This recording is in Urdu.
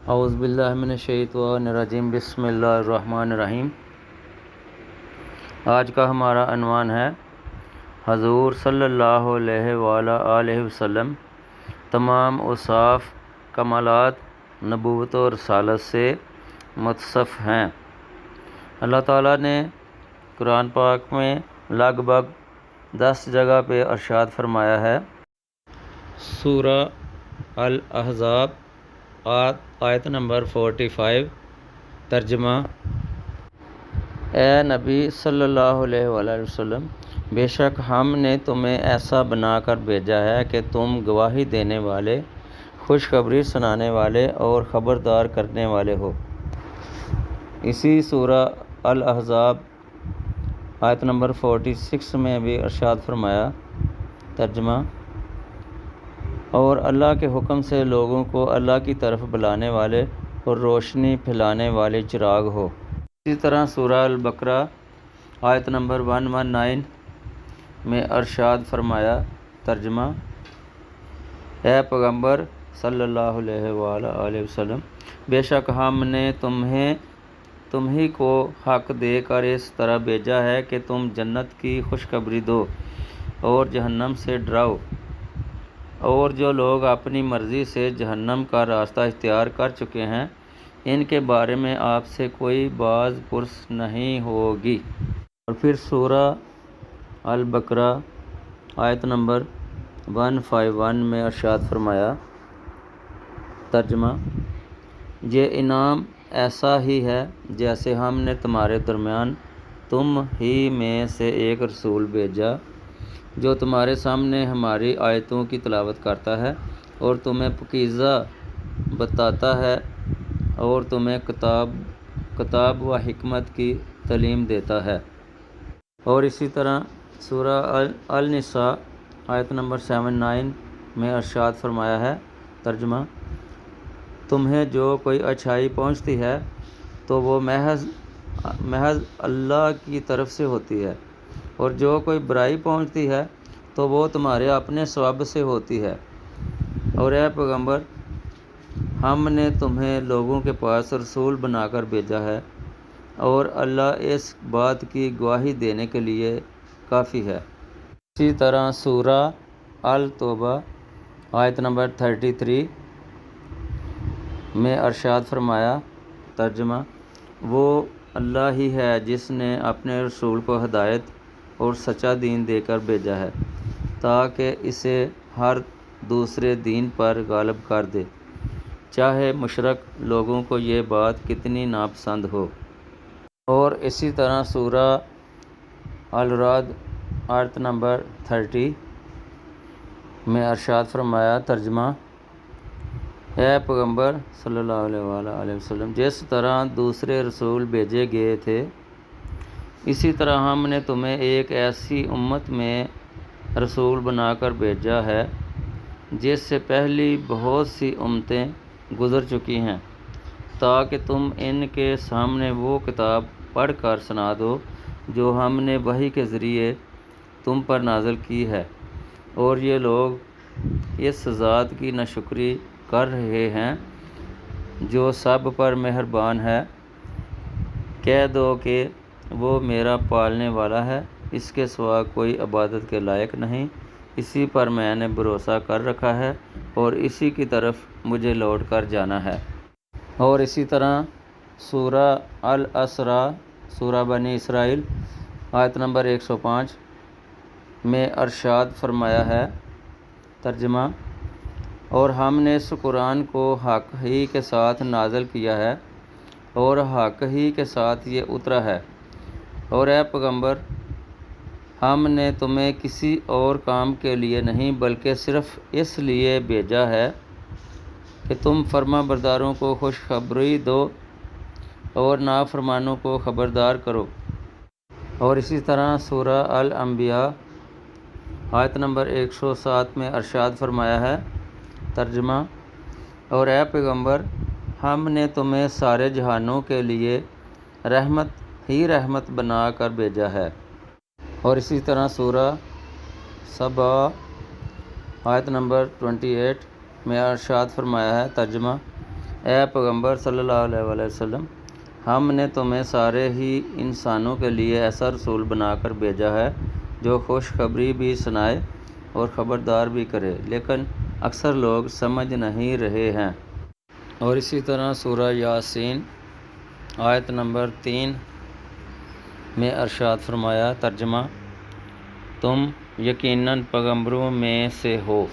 اعوذ باللہ من الشیطان الرجیم، بسم اللہ الرحمن الرحیم۔ آج کا ہمارا عنوان ہے حضور صلی اللہ علیہ وآلہ وسلم تمام اوصاف کمالات نبوت و رسالت سے متصف ہیں۔ اللہ تعالیٰ نے قرآن پاک میں لگ بھگ 10 جگہ پہ ارشاد فرمایا ہے۔ سورہ الاحزاب آیت نمبر 45 ترجمہ: اے نبی صلی اللہ علیہ وآلہ وسلم، بے شک ہم نے تمہیں ایسا بنا کر بھیجا ہے کہ تم گواہی دینے والے، خوشخبری سنانے والے اور خبردار کرنے والے ہو۔ اسی سورہ الاحزاب آیت نمبر 46 میں بھی ارشاد فرمایا، ترجمہ: اور اللہ کے حکم سے لوگوں کو اللہ کی طرف بلانے والے اور روشنی پھیلانے والے چراغ ہو۔ اسی طرح سورہ البقرہ آیت نمبر 119 میں ارشاد فرمایا، ترجمہ: اے پیغمبر صلی اللہ علیہ وآلہ وسلم، بے شک ہم نے تمہیں کو حق دے کر اس طرح بھیجا ہے کہ تم جنت کی خوشخبری دو اور جہنم سے ڈراؤ، اور جو لوگ اپنی مرضی سے جہنم کا راستہ اختیار کر چکے ہیں ان کے بارے میں آپ سے کوئی باز پرس نہیں ہوگی۔ اور پھر سورہ البقرہ آیت نمبر 151 میں ارشاد فرمایا، ترجمہ: یہ انعام ایسا ہی ہے جیسے ہم نے تمہارے درمیان تم ہی میں سے ایک رسول بھیجا جو تمہارے سامنے ہماری آیتوں کی تلاوت کرتا ہے اور تمہیں پاکیزہ بتاتا ہے اور تمہیں کتاب و حکمت کی تعلیم دیتا ہے۔ اور اسی طرح سورہ النساء آیت نمبر 79 میں ارشاد فرمایا ہے، ترجمہ: تمہیں جو کوئی اچھائی پہنچتی ہے تو وہ محض اللہ کی طرف سے ہوتی ہے، اور جو کوئی برائی پہنچتی ہے تو وہ تمہارے اپنے ثواب سے ہوتی ہے۔ اور اے پیغمبر، ہم نے تمہیں لوگوں کے پاس رسول بنا کر بھیجا ہے اور اللہ اس بات کی گواہی دینے کے لیے کافی ہے۔ اسی طرح سورہ التوبہ آیت نمبر 33 میں ارشاد فرمایا، ترجمہ: وہ اللہ ہی ہے جس نے اپنے رسول کو ہدایت اور سچا دین دے کر بھیجا ہے تاکہ اسے ہر دوسرے دین پر غالب کر دے، چاہے مشرک لوگوں کو یہ بات کتنی ناپسند ہو۔ اور اسی طرح سورہ الرعد آیت نمبر 30 میں ارشاد فرمایا، ترجمہ: اے پیغمبر صلی اللہ علیہ وآلہ وسلم، جس طرح دوسرے رسول بھیجے گئے تھے اسی طرح ہم نے تمہیں ایک ایسی امت میں رسول بنا کر بھیجا ہے جس سے پہلی بہت سی امتیں گزر چکی ہیں، تاکہ تم ان کے سامنے وہ کتاب پڑھ کر سنا دو جو ہم نے وحی کے ذریعے تم پر نازل کی ہے، اور یہ لوگ اس ذات کی ناشکری کر رہے ہیں جو سب پر مہربان ہے۔ کہہ دو کہ وہ میرا پالنے والا ہے، اس کے سوا کوئی عبادت کے لائق نہیں، اسی پر میں نے بھروسہ کر رکھا ہے اور اسی کی طرف مجھے لوٹ کر جانا ہے۔ اور اسی طرح سورہ الاسراء سورہ بنی اسرائیل آیت نمبر 105 میں ارشاد فرمایا ہے، ترجمہ: اور ہم نے اس قرآن کو حق ہی کے ساتھ نازل کیا ہے اور حق ہی کے ساتھ یہ اترا ہے، اور اے پیغمبر، ہم نے تمہیں کسی اور کام کے لیے نہیں بلکہ صرف اس لیے بھیجا ہے کہ تم فرما برداروں کو خوشخبری دو اور نافرمانوں کو خبردار کرو۔ اور اسی طرح سورہ الانبیاء آیت نمبر 107 میں ارشاد فرمایا ہے، ترجمہ: اور اے پیغمبر، ہم نے تمہیں سارے جہانوں کے لیے رحمت ہی رحمت بنا کر بھیجا ہے۔ اور اسی طرح سورہ سبا آیت نمبر 28 میں ارشاد فرمایا ہے، ترجمہ: اے پیغمبر صلی اللہ علیہ وآلہ وسلم، ہم نے تمہیں سارے ہی انسانوں کے لیے ایسا رسول بنا کر بھیجا ہے جو خوشخبری بھی سنائے اور خبردار بھی کرے، لیکن اکثر لوگ سمجھ نہیں رہے ہیں۔ اور اسی طرح سورہ یاسین آیت نمبر 3 میں ارشاد فرمایا، ترجمہ: تم یقیناً پیغمبروں میں سے ہو